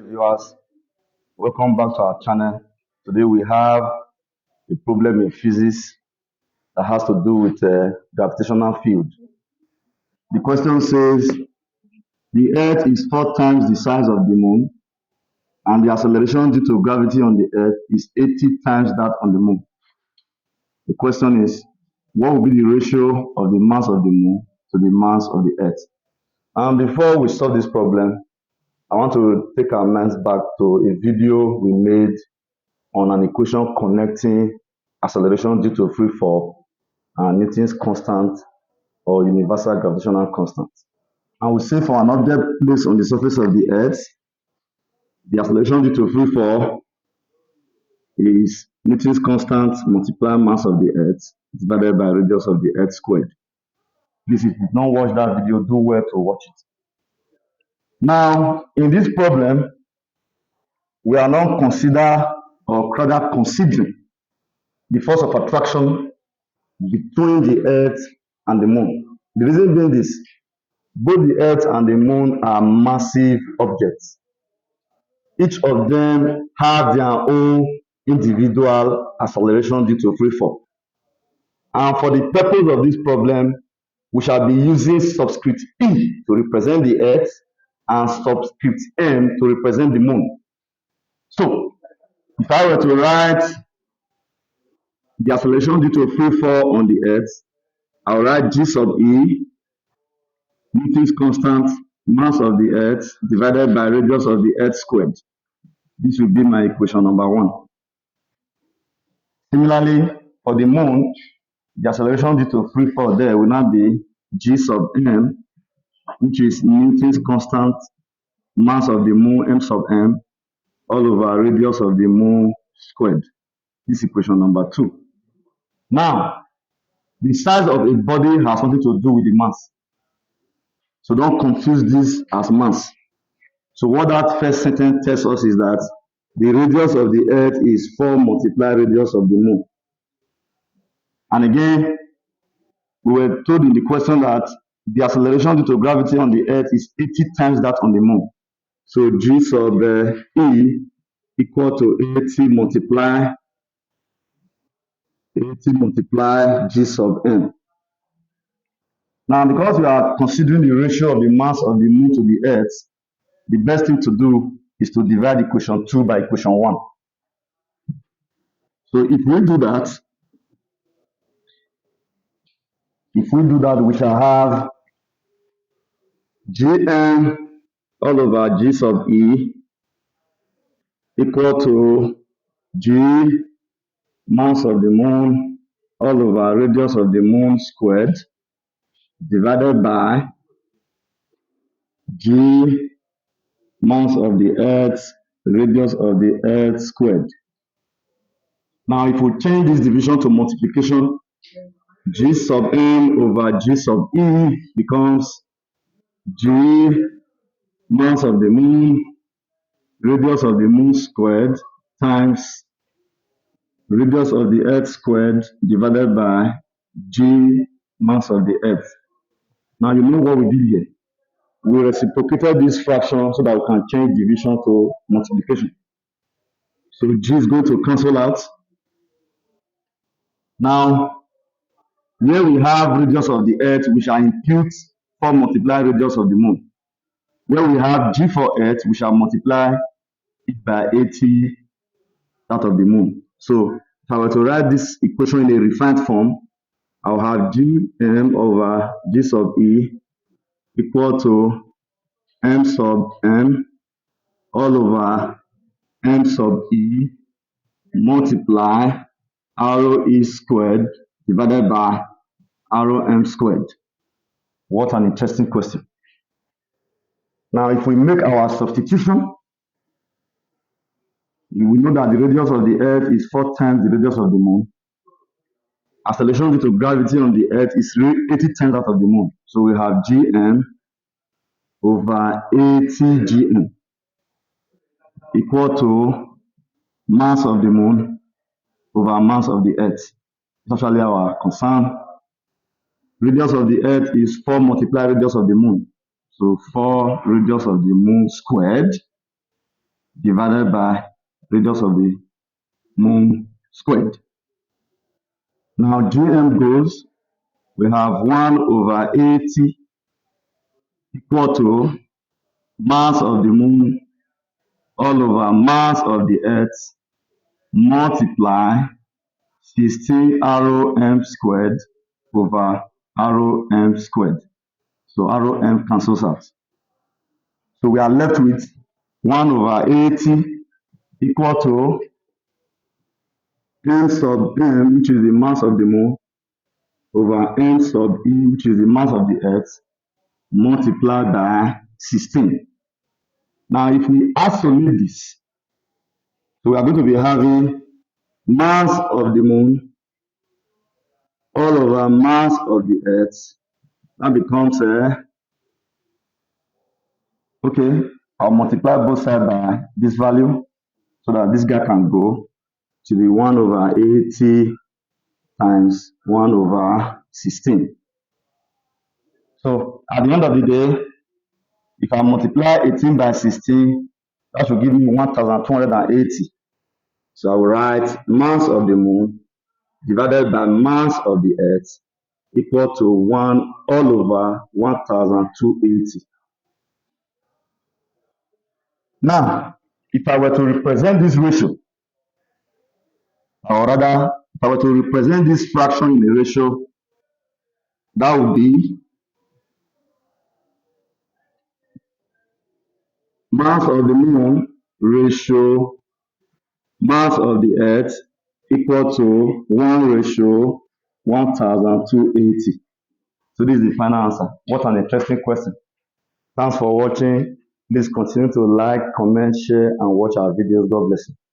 Viewers, welcome back to our channel. Today we have a problem in physics that has to do with gravitational field. The question says the Earth is 4 times the size of the Moon, and the acceleration due to gravity on the Earth is 80 times that on the Moon. The question is, what will be the ratio of the mass of the Moon to the mass of the Earth? And before we solve this problem, I want to take our minds back to a video we made on an equation connecting acceleration due to free fall and Newton's constant or universal gravitational constant. And we say for an object placed on the surface of the Earth, the acceleration due to free fall is Newton's constant multiplied mass of the Earth divided by radius of the Earth squared. Please, if you did not watch that video, do well to watch it. Now, in this problem, we are now considering the force of attraction between the Earth and the Moon. The reason being this, both the Earth and the Moon are massive objects. Each of them have their own individual acceleration due to free fall. And for the purpose of this problem, we shall be using subscript E to represent the Earth and subscript M to represent the Moon. So, if I were to write the acceleration due to free fall on the Earth, I'll write G sub E, Newton's constant mass of the Earth divided by radius of the Earth squared. This will be my equation number 1. Similarly, for the Moon, the acceleration due to free fall there will now be G sub M, which is Newton's constant mass of the Moon, M sub M, all over radius of the Moon squared. This is equation number 2. Now, the size of a body has something to do with the mass. So don't confuse this as mass. So what that first sentence tells us is that the radius of the Earth is 4 multiplied radius of the Moon. And again, we were told in the question that the acceleration due to gravity on the Earth is 80 times that on the Moon. So G sub E equal to 80 multiply G sub M. Now, because we are considering the ratio of the mass of the Moon to the Earth, the best thing to do is to divide equation 2 by equation 1. So if we do that, we shall have Gm all over G sub E equal to G mass of the Moon all over radius of the Moon squared divided by G mass of the Earth radius of the Earth squared. Now, if we change this division to multiplication, G sub M over G sub E becomes G mass of the Moon radius of the Moon squared times radius of the Earth squared divided by G mass of the Earth. Now, you know what we did here. We reciprocated this fraction so that we can change division to multiplication. So G is going to cancel out. Now, here we have radius of the Earth, we shall impute 4 multiplied radius of the Moon. Where we have G for Earth, we shall multiply it by 80 that of the Moon. So if I were to write this equation in a refined form, I'll have Gm over G sub E equal to M sub M all over M sub E multiply rho E squared divided by rho M squared. What an interesting question. Now, if we make our substitution, we know that the radius of the Earth is 4 times the radius of the Moon. Acceleration due to gravity on the Earth is 80 times that of the Moon. So we have Gm over 80 Gm equal to mass of the Moon over mass of the Earth. It's actually our concern. Radius of the Earth is 4 multiplied radius of the Moon. So 4 radius of the Moon squared divided by radius of the moon squared. Now GM goes, we have 1 over 80 equal to mass of the moon all over mass of the earth multiply 16 arrow m squared over arrow m squared. So arrow m cancels out. So we are left with 1 over 80 equal to m sub m, which is the mass of the moon, over m sub e, which is the mass of the earth, multiplied by 16. Now, if we isolate this, so we are going to be having mass of the moon all over mass of the earth. That becomes, okay, I'll multiply both sides by this value so that this guy can go to be 1 over 80 times 1 over 16. So at the end of the day, if I multiply 18 by 16, that should give me 1,280. So I will write mass of the moon divided by mass of the earth equal to 1 all over 1,280. Now, if I were to represent this ratio, or rather, if I were to represent this fraction in a ratio, that would be mass of the moon ratio mass of the earth equal to 1 ratio 1,280. So this is the final answer. What an interesting question. Thanks for watching. Please continue to like, comment, share, and watch our videos. God bless you.